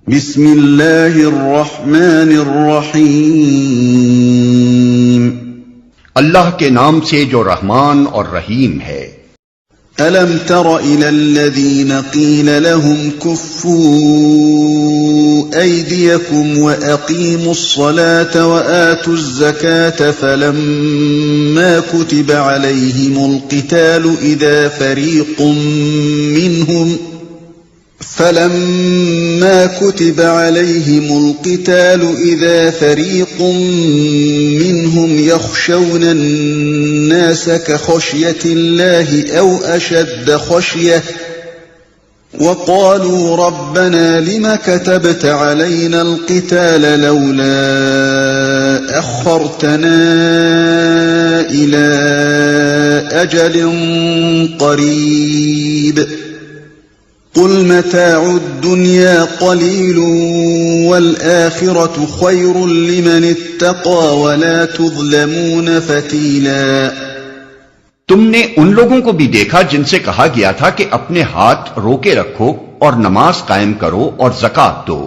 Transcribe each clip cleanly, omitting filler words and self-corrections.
بسم اللہ الرحمن الرحیم، اللہ کے نام سے جو رحمان اور رحیم ہے۔ الم تر الى الذین قیل لهم کفوا ایدیکم واقیموا الصلاة وآتوا الزکاة فلما كتب علیہم القتال إذا فريق منهم يخشون الناس كخشية الله أو أشد خشية وقالوا ربنا لم كتبت علينا القتال لولا أخرتنا إلى أجل قريب قل متاع الدنيا قليل والآخرة خير لمن اتقى ولا تظلمون فتيلا۔ تم نے ان لوگوں کو بھی دیکھا جن سے کہا گیا تھا کہ اپنے ہاتھ روکے رکھو اور نماز قائم کرو اور زکوٰۃ دو۔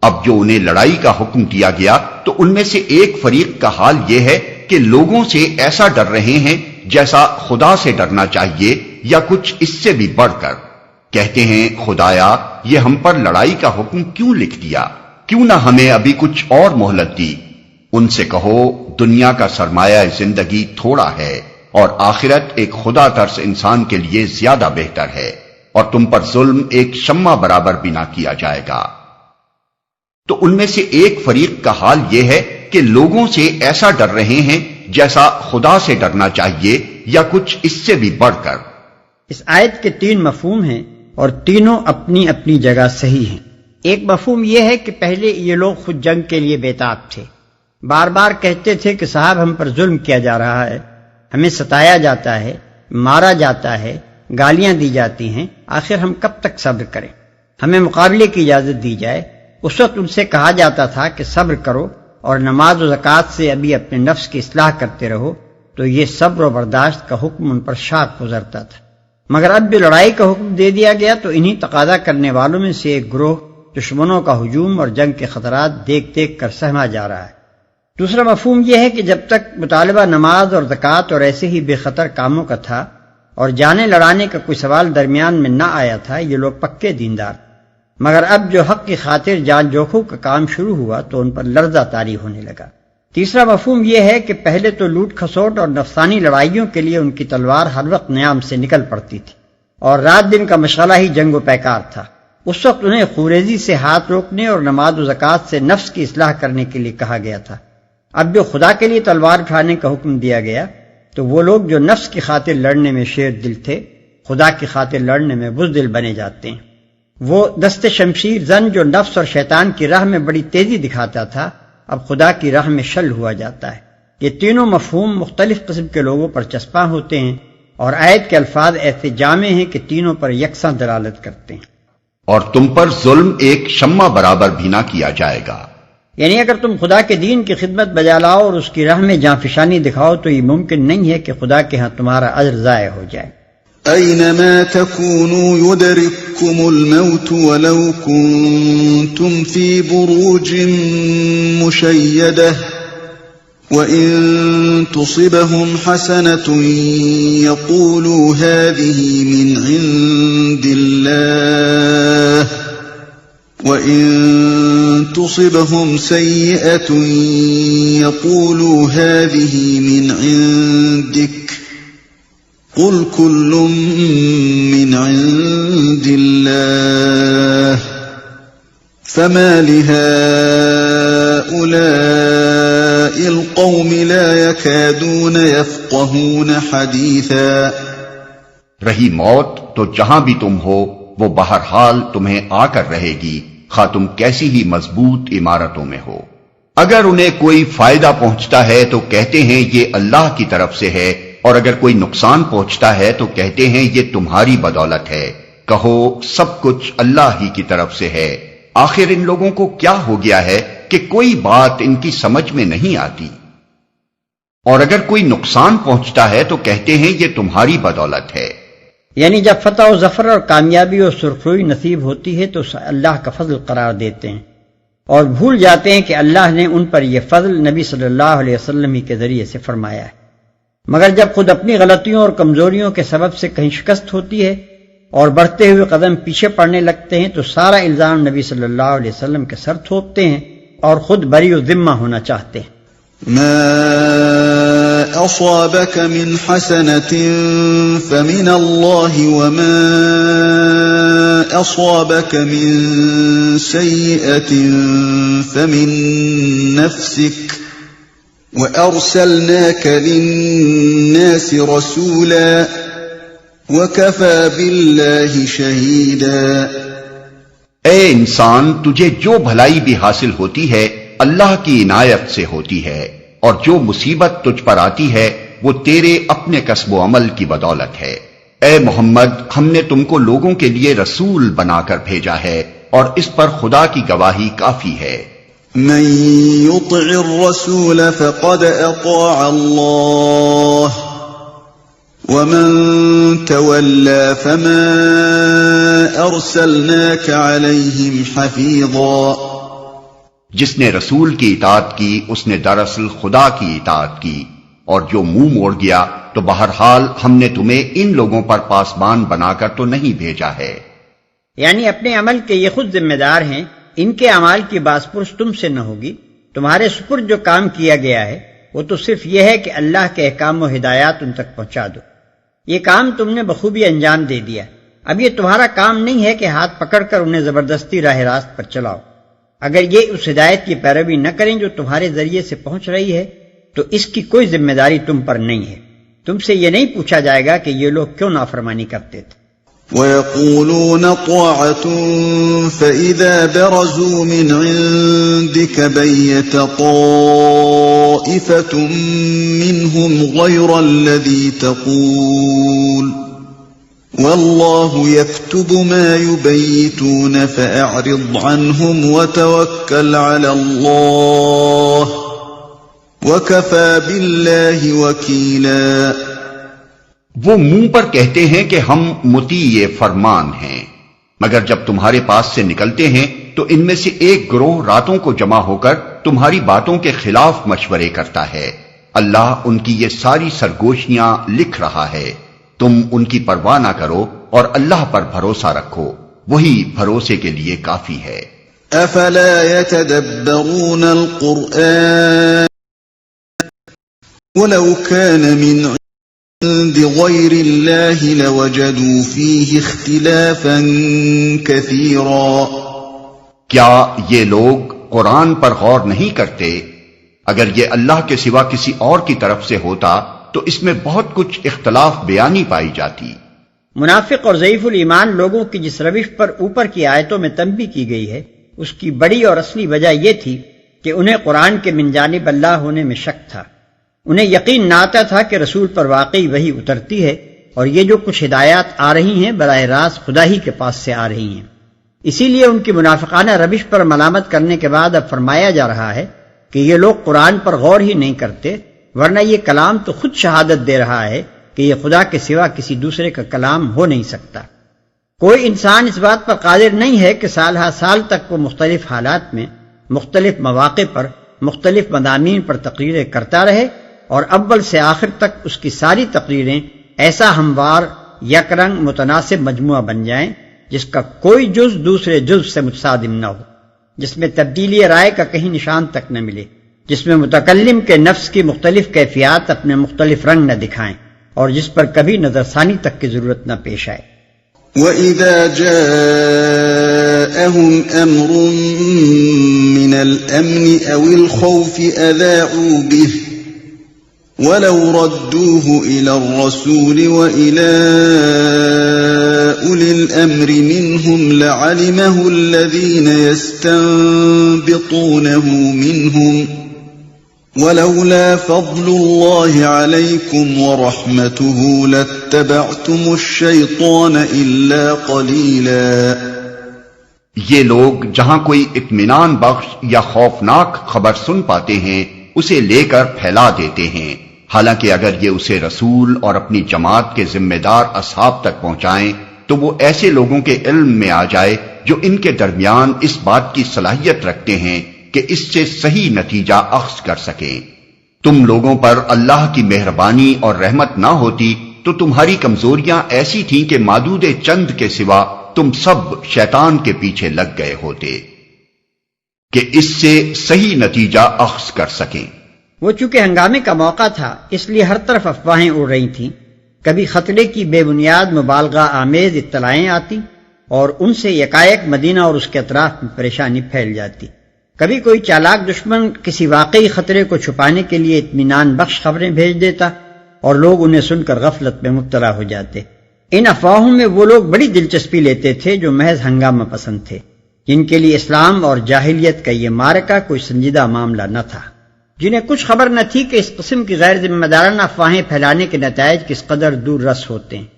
اب جو انہیں لڑائی کا حکم دیا گیا تو ان میں سے ایک فریق کا حال یہ ہے کہ لوگوں سے ایسا ڈر رہے ہیں جیسا خدا سے ڈرنا چاہیے یا کچھ اس سے بھی بڑھ کر۔ کہتے ہیں خدایا یہ ہم پر لڑائی کا حکم کیوں لکھ دیا، کیوں نہ ہمیں ابھی کچھ اور مہلت دی۔ ان سے کہو دنیا کا سرمایہ زندگی تھوڑا ہے اور آخرت ایک خدا ترس انسان کے لیے زیادہ بہتر ہے، اور تم پر ظلم ایک شمع برابر بھی نہ کیا جائے گا۔ تو ان میں سے ایک فریق کا حال یہ ہے کہ لوگوں سے ایسا ڈر رہے ہیں جیسا خدا سے ڈرنا چاہیے یا کچھ اس سے بھی بڑھ کر۔ اس آیت کے 3 مفہوم ہیں اور تینوں اپنی اپنی جگہ صحیح ہیں۔ ایک مفہوم یہ ہے کہ پہلے یہ لوگ خود جنگ کے لیے بیتاب تھے، بار بار کہتے تھے کہ صاحب ہم پر ظلم کیا جا رہا ہے، ہمیں ستایا جاتا ہے، مارا جاتا ہے، گالیاں دی جاتی ہیں، آخر ہم کب تک صبر کریں، ہمیں مقابلے کی اجازت دی جائے۔ اس وقت ان سے کہا جاتا تھا کہ صبر کرو اور نماز و زکوٰۃ سے ابھی اپنے نفس کی اصلاح کرتے رہو، تو یہ صبر و برداشت کا حکم ان پر شاق گزرتا تھا۔ مگر اب جو لڑائی کا حکم دے دیا گیا تو انہی تقاضا کرنے والوں میں سے ایک گروہ دشمنوں کا ہجوم اور جنگ کے خطرات دیکھ دیکھ کر سہما جا رہا ہے۔ دوسرا مفہوم یہ ہے کہ جب تک مطالبہ نماز اور زکوٰۃ اور ایسے ہی بے خطر کاموں کا تھا اور جانیں لڑانے کا کوئی سوال درمیان میں نہ آیا تھا، یہ لوگ پکے دیندار۔ مگر اب جو حق کی خاطر جان جوکھوں کا کام شروع ہوا تو ان پر لرزہ طاری ہونے لگا۔ تیسرا مفہوم یہ ہے کہ پہلے تو لوٹ کھسوٹ اور نفسانی لڑائیوں کے لیے ان کی تلوار ہر وقت نیام سے نکل پڑتی تھی اور رات دن کا مشغلہ ہی جنگ و پیکار تھا۔ اس وقت انہیں خوریزی سے ہاتھ روکنے اور نماز و زکوٰۃ سے نفس کی اصلاح کرنے کے لیے کہا گیا تھا۔ اب جو خدا کے لیے تلوار اٹھانے کا حکم دیا گیا تو وہ لوگ جو نفس کی خاطر لڑنے میں شیر دل تھے، خدا کی خاطر لڑنے میں بزدل بنے جاتے ہیں۔ وہ دست شمشیر زن جو نفس اور شیطان کی راہ میں بڑی تیزی دکھاتا تھا، اب خدا کی راہ میں شل ہوا جاتا ہے۔ یہ تینوں مفہوم مختلف قسم کے لوگوں پر چسپاں ہوتے ہیں اور آیت کے الفاظ ایسے جامع ہیں کہ تینوں پر یکساں دلالت کرتے ہیں۔ اور تم پر ظلم ایک شمع برابر بھی نہ کیا جائے گا، یعنی اگر تم خدا کے دین کی خدمت بجا لاؤ اور اس کی راہ میں جانفشانی دکھاؤ تو یہ ممکن نہیں ہے کہ خدا کے ہاں تمہارا اجر ضائع ہو جائے۔ أينما تكونوا يدرككم الموت ولو كنتم في بروج مشيدة وإن تصبهم حسنة يقولوا هذه من عند الله وإن تصبهم سيئة يقولوا هذه من عندك قل كل من عند الله فما لهؤلاء القوم لا يكادون يفقهون حديثا۔ رہی موت تو جہاں بھی تم ہو وہ بہرحال تمہیں آ کر رہے گی، خواہ تم کیسی ہی مضبوط عمارتوں میں ہو۔ اگر انہیں کوئی فائدہ پہنچتا ہے تو کہتے ہیں یہ اللہ کی طرف سے ہے، اور اگر کوئی نقصان پہنچتا ہے تو کہتے ہیں یہ تمہاری بدولت ہے۔ کہو سب کچھ اللہ ہی کی طرف سے ہے، آخر ان لوگوں کو کیا ہو گیا ہے کہ کوئی بات ان کی سمجھ میں نہیں آتی۔ اور اگر کوئی نقصان پہنچتا ہے تو کہتے ہیں یہ تمہاری بدولت ہے۔ یعنی جب فتح و ظفر اور کامیابی اور سرخروئی نصیب ہوتی ہے تو اسے اللہ کا فضل قرار دیتے ہیں اور بھول جاتے ہیں کہ اللہ نے ان پر یہ فضل نبی صلی اللہ علیہ وسلم ہی کے ذریعے سے فرمایا ہے۔ مگر جب خود اپنی غلطیوں اور کمزوریوں کے سبب سے کہیں شکست ہوتی ہے اور بڑھتے ہوئے قدم پیچھے پڑنے لگتے ہیں تو سارا الزام نبی صلی اللہ علیہ وسلم کے سر تھوپتے ہیں اور خود بری و ذمہ ہونا چاہتے ہیں۔ ما أصابك من حسنة فمن الله وما أصابك من سيئة فمن نفسك وأرسلناك للناس رسولا وكفى بالله شهيدا۔ اے انسان، تجھے جو بھلائی بھی حاصل ہوتی ہے اللہ کی عنایت سے ہوتی ہے، اور جو مصیبت تجھ پر آتی ہے وہ تیرے اپنے کسب و عمل کی بدولت ہے۔ اے محمد، ہم نے تم کو لوگوں کے لیے رسول بنا کر بھیجا ہے اور اس پر خدا کی گواہی کافی ہے۔ من يطع الرسول فقد اطاع الله ومن تولى فما ارسلناك عليهم حفيظا۔ جس نے رسول کی اطاعت کی اس نے دراصل خدا کی اطاعت کی، اور جو منہ موڑ گیا تو بہرحال ہم نے تمہیں ان لوگوں پر پاسبان بنا کر تو نہیں بھیجا ہے۔ یعنی اپنے عمل کے یہ خود ذمہ دار ہیں، ان کے اعمال کی باز پرس تم سے نہ ہوگی۔ تمہارے سپرد جو کام کیا گیا ہے وہ تو صرف یہ ہے کہ اللہ کے احکام و ہدایات ان تک پہنچا دو۔ یہ کام تم نے بخوبی انجام دے دیا۔ اب یہ تمہارا کام نہیں ہے کہ ہاتھ پکڑ کر انہیں زبردستی راہ راست پر چلاؤ۔ اگر یہ اس ہدایت کی پیروی نہ کریں جو تمہارے ذریعے سے پہنچ رہی ہے تو اس کی کوئی ذمہ داری تم پر نہیں ہے۔ تم سے یہ نہیں پوچھا جائے گا کہ یہ لوگ کیوں نافرمانی کرتے تھے۔ وَيَقُولُونَ طَاعَةٌ فَإِذَا بَرَزُوا مِنْ عِنْدِكَ بَيَّتَ طَائِفَةٌ مِّنْهُمْ غَيْرَ الَّذِي تَقُولُ وَاللَّهُ يَكْتُبُ مَا يُبَيِّتُونَ فَأَعْرِضْ عَنْهُمْ وَتَوَكَّلْ عَلَى اللَّهِ وَكَفَى بِاللَّهِ وَكِيلًا۔ وہ منہ پر کہتے ہیں کہ ہم مطیع فرمان ہیں، مگر جب تمہارے پاس سے نکلتے ہیں تو ان میں سے ایک گروہ راتوں کو جمع ہو کر تمہاری باتوں کے خلاف مشورے کرتا ہے۔ اللہ ان کی یہ ساری سرگوشیاں لکھ رہا ہے۔ تم ان کی پرواہ نہ کرو اور اللہ پر بھروسہ رکھو، وہی بھروسے کے لیے کافی ہے۔ افلا يتدبرون القرآن ولو كان من عند غير الله لوجدوا فيه اختلافا كثيرا۔ کیا یہ لوگ قرآن پر غور نہیں کرتے؟ اگر یہ اللہ کے سوا کسی اور کی طرف سے ہوتا تو اس میں بہت کچھ اختلاف بیانی پائی جاتی۔ منافق اور ضعیف الایمان لوگوں کی جس روش پر اوپر کی آیتوں میں تنبیہ کی گئی ہے اس کی بڑی اور اصلی وجہ یہ تھی کہ انہیں قرآن کے من جانب اللہ ہونے میں شک تھا۔ انہیں یقین نہ آتا تھا کہ رسول پر واقعی وحی اترتی ہے اور یہ جو کچھ ہدایات آ رہی ہیں براہ راست خدا ہی کے پاس سے آ رہی ہیں۔ اسی لیے ان کی منافقانہ روش پر ملامت کرنے کے بعد اب فرمایا جا رہا ہے کہ یہ لوگ قرآن پر غور ہی نہیں کرتے، ورنہ یہ کلام تو خود شہادت دے رہا ہے کہ یہ خدا کے سوا کسی دوسرے کا کلام ہو نہیں سکتا۔ کوئی انسان اس بات پر قادر نہیں ہے کہ سال ہا سال تک وہ مختلف حالات میں مختلف مواقع پر مختلف مضامین پر تقریریں کرتا رہے اور اول سے آخر تک اس کی ساری تقریریں ایسا ہموار یک رنگ متناسب مجموعہ بن جائیں جس کا کوئی جز دوسرے جز سے متصادم نہ ہو، جس میں تبدیلی رائے کا کہیں نشان تک نہ ملے، جس میں متکلم کے نفس کی مختلف کیفیات اپنے مختلف رنگ نہ دکھائیں اور جس پر کبھی نظر ثانی تک کی ضرورت نہ پیش آئے۔ وَإِذَا جَاءَهُمْ أَمْرٌ مِّنَ الْأَمْنِ أَوِ الْخَوْفِ أَذَاعُوا بِهِ وَلَوْ رَدُّوهُ إِلَى الرَّسُولِ وَإِلَى أُولِي الْأَمْرِ مِنْهُمْ لَعَلِمَهُ الَّذِينَ يَسْتَنبِطُونَهُ مِنْهُمْ وَلَوْلَا فَضْلُ اللَّهِ عَلَيْكُمْ وَرَحْمَتُهُ لَاتَّبَعْتُمُ الشَّيْطَانَ إِلَّا قَلِيلًا۔ یہ لوگ جہاں کوئی اطمینان بخش یا خوفناک خبر سن پاتے ہیں اسے لے کر پھیلا دیتے ہیں، حالانکہ اگر یہ اسے رسول اور اپنی جماعت کے ذمہ دار اصحاب تک پہنچائیں تو وہ ایسے لوگوں کے علم میں آ جائے جو ان کے درمیان اس بات کی صلاحیت رکھتے ہیں کہ اس سے صحیح نتیجہ اخذ کر سکیں۔ تم لوگوں پر اللہ کی مہربانی اور رحمت نہ ہوتی تو تمہاری کمزوریاں ایسی تھیں کہ معدود چند کے سوا تم سب شیطان کے پیچھے لگ گئے ہوتے کہ اس سے صحیح نتیجہ اخذ کر سکیں۔ وہ چونکہ ہنگامے کا موقع تھا اس لیے ہر طرف افواہیں اڑ رہی تھیں، کبھی خطرے کی بے بنیاد مبالغہ آمیز اطلاعیں آتی اور ان سے یکایک مدینہ اور اس کے اطراف میں پریشانی پھیل جاتی، کبھی کوئی چالاک دشمن کسی واقعی خطرے کو چھپانے کے لیے اطمینان بخش خبریں بھیج دیتا اور لوگ انہیں سن کر غفلت میں مبتلا ہو جاتے۔ ان افواہوں میں وہ لوگ بڑی دلچسپی لیتے تھے جو محض ہنگامہ پسند تھے، جن کے لیے اسلام اور جاہلیت کا یہ معرکہ کوئی سنجیدہ معاملہ نہ تھا، جنہیں کچھ خبر نہ تھی کہ اس قسم کی غیر ذمہ دارانہ افواہیں پھیلانے کے نتائج کس قدر دور رس ہوتے ہیں۔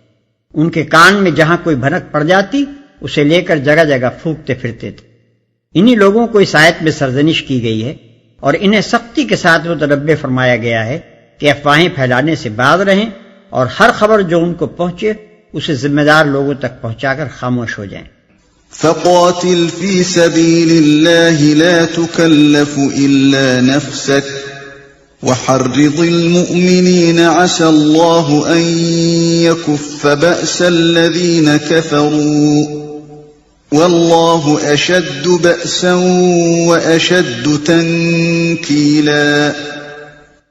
ان کے کان میں جہاں کوئی بھنک پڑ جاتی اسے لے کر جگہ جگہ پھونکتے پھرتے تھے۔ انہی لوگوں کو اس آیت میں سرزنش کی گئی ہے اور انہیں سختی کے ساتھ متنبہ فرمایا گیا ہے کہ افواہیں پھیلانے سے باز رہیں اور ہر خبر جو ان کو پہنچے اسے ذمہ دار لوگوں تک پہنچا کر خاموش ہو جائیں۔ فقاتل في سبيل الله لا تكلف إلا نفسك وحرض المؤمنين عسى الله أن يكف بأس الذين كفروا والله أشد بأسا وأشد تنكيلا۔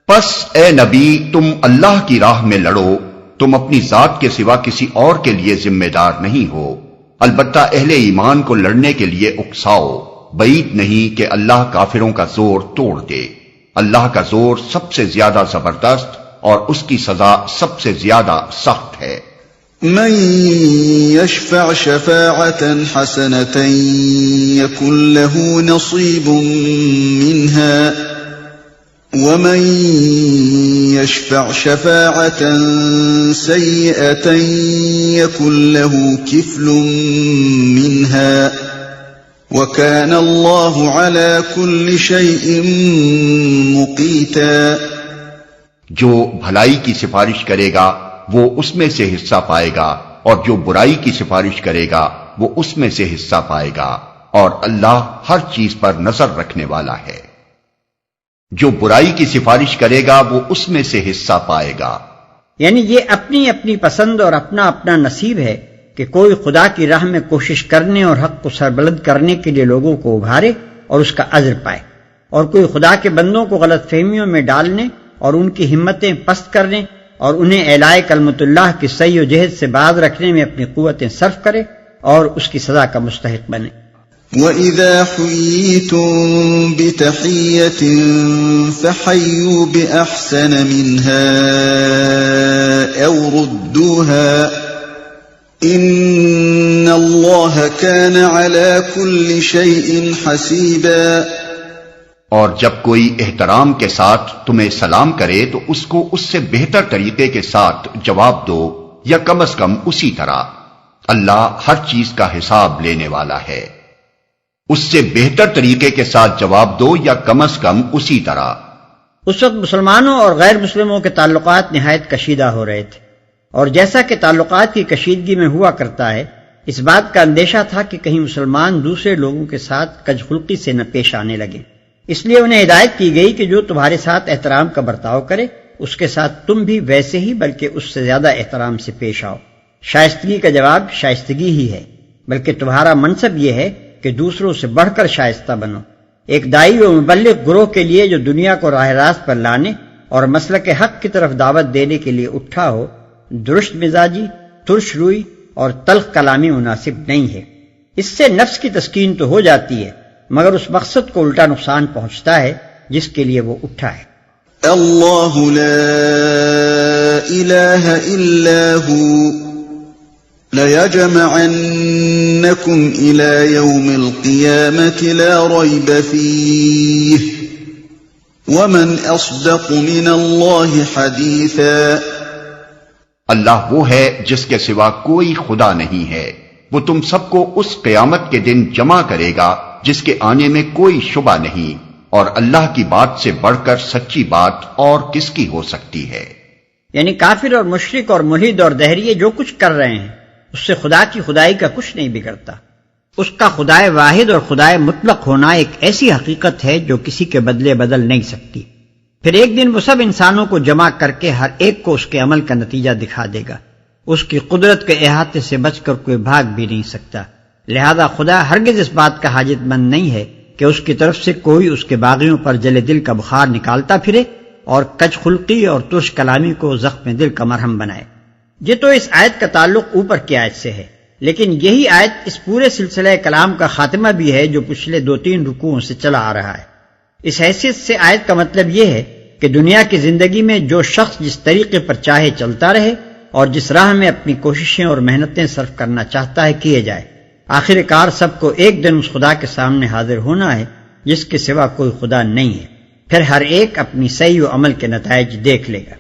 پس اے نبی تم اللہ کی راہ میں لڑو، تم اپنی ذات کے سوا کسی اور کے لیے ذمہ دار نہیں ہو، البتہ اہل ایمان کو لڑنے کے لیے اکساؤ، بعید نہیں کہ اللہ کافروں کا زور توڑ دے۔ اللہ کا زور سب سے زیادہ زبردست اور اس کی سزا سب سے زیادہ سخت ہے۔ من يشفع شفاعة حسنة يكن له نصيب منها ومن يشفع شفاعة سيئة يكن له كفل منها وكان الله على كل شيء مقيتا۔ جو بھلائی کی سفارش کرے گا وہ اس میں سے حصہ پائے گا اور جو برائی کی سفارش کرے گا وہ اس میں سے حصہ پائے گا، اور اللہ ہر چیز پر نظر رکھنے والا ہے۔ جو برائی کی سفارش کرے گا وہ اس میں سے حصہ پائے گا، یعنی یہ اپنی اپنی پسند اور اپنا اپنا نصیب ہے کہ کوئی خدا کی راہ میں کوشش کرنے اور حق کو سربلند کرنے کے لیے لوگوں کو ابھارے اور اس کا اجر پائے، اور کوئی خدا کے بندوں کو غلط فہمیوں میں ڈالنے اور ان کی ہمتیں پست کرنے اور انہیں اعلاء کلمت اللہ کی سعی و جہد سے باز رکھنے میں اپنی قوتیں صرف کرے اور اس کی سزا کا مستحق بنے۔ وَإِذَا حُيِّيتُم بِتَحِيَّةٍ فَحَيُّوا بِأَحْسَنَ مِنْهَا أَوْ رُدُّوهَا إِنَّ اللَّهَ كَانَ عَلَى كُلِّ شَيْءٍ حَسِيبًا۔ اور جب کوئی احترام کے ساتھ تمہیں سلام کرے تو اس کو اس سے بہتر طریقے کے ساتھ جواب دو، یا کم از کم اسی طرح۔ اللہ ہر چیز کا حساب لینے والا ہے۔ اس سے بہتر طریقے کے ساتھ جواب دو یا کم از کم اسی طرح۔ اس وقت مسلمانوں اور غیر مسلموں کے تعلقات نہایت کشیدہ ہو رہے تھے، اور جیسا کہ تعلقات کی کشیدگی میں ہوا کرتا ہے، اس بات کا اندیشہ تھا کہ کہیں مسلمان دوسرے لوگوں کے ساتھ کج خلقی سے نہ پیش آنے لگے۔ اس لیے انہیں ہدایت کی گئی کہ جو تمہارے ساتھ احترام کا برتاؤ کرے اس کے ساتھ تم بھی ویسے ہی بلکہ اس سے زیادہ احترام سے پیش آؤ۔ شائستگی کا جواب شائستگی ہی ہے، بلکہ تمہارا منصب یہ ہے کہ دوسروں سے بڑھ کر شائستہ بنو۔ ایک داعی و مبلغ گروہ کے لیے جو دنیا کو راہ راست پر لانے اور مسلک حق کی طرف دعوت دینے کے لیے اٹھا ہو، درست مزاجی، ترش روئی اور تلخ کلامی مناسب نہیں ہے۔ اس سے نفس کی تسکین تو ہو جاتی ہے مگر اس مقصد کو الٹا نقصان پہنچتا ہے جس کے لیے وہ اٹھا ہے۔ اللہ لا الہ الا هو لَيَجْمَعَنَّكُمْ إِلَى يَوْمِ الْقِيَامَةِ لَا رَيْبَ فِيهِ وَمَنْ أَصْدَقُ مِنَ اللَّهِ حَدِيثًا۔ اللہ وہ ہے جس کے سوا کوئی خدا نہیں ہے، وہ تم سب کو اس قیامت کے دن جمع کرے گا جس کے آنے میں کوئی شبہ نہیں، اور اللہ کی بات سے بڑھ کر سچی بات اور کس کی ہو سکتی ہے؟ یعنی کافر اور مشرک اور ملحد اور دہریے جو کچھ کر رہے ہیں اس سے خدا کی خدائی کا کچھ نہیں بگڑتا۔ اس کا خدائے واحد اور خدائے مطلق ہونا ایک ایسی حقیقت ہے جو کسی کے بدلے بدل نہیں سکتی۔ پھر ایک دن وہ سب انسانوں کو جمع کر کے ہر ایک کو اس کے عمل کا نتیجہ دکھا دے گا۔ اس کی قدرت کے احاطے سے بچ کر کوئی بھاگ بھی نہیں سکتا، لہذا خدا ہرگز اس بات کا حاجت مند نہیں ہے کہ اس کی طرف سے کوئی اس کے باغیوں پر جلے دل کا بخار نکالتا پھرے اور کج خلقی اور ترش کلامی کو زخم دل کا مرہم بنائے۔ یہ تو اس آیت کا تعلق اوپر کی آیت سے ہے، لیکن یہی آیت اس پورے سلسلہ کلام کا خاتمہ بھی ہے جو پچھلے 2-3 رکوعوں سے چلا آ رہا ہے۔ اس حیثیت سے آیت کا مطلب یہ ہے کہ دنیا کی زندگی میں جو شخص جس طریقے پر چاہے چلتا رہے اور جس راہ میں اپنی کوششیں اور محنتیں صرف کرنا چاہتا ہے کیے جائے، آخر کار سب کو ایک دن اس خدا کے سامنے حاضر ہونا ہے جس کے سوا کوئی خدا نہیں ہے۔ پھر ہر ایک اپنی صحیح و عمل کے نتائج دیکھ لے گا۔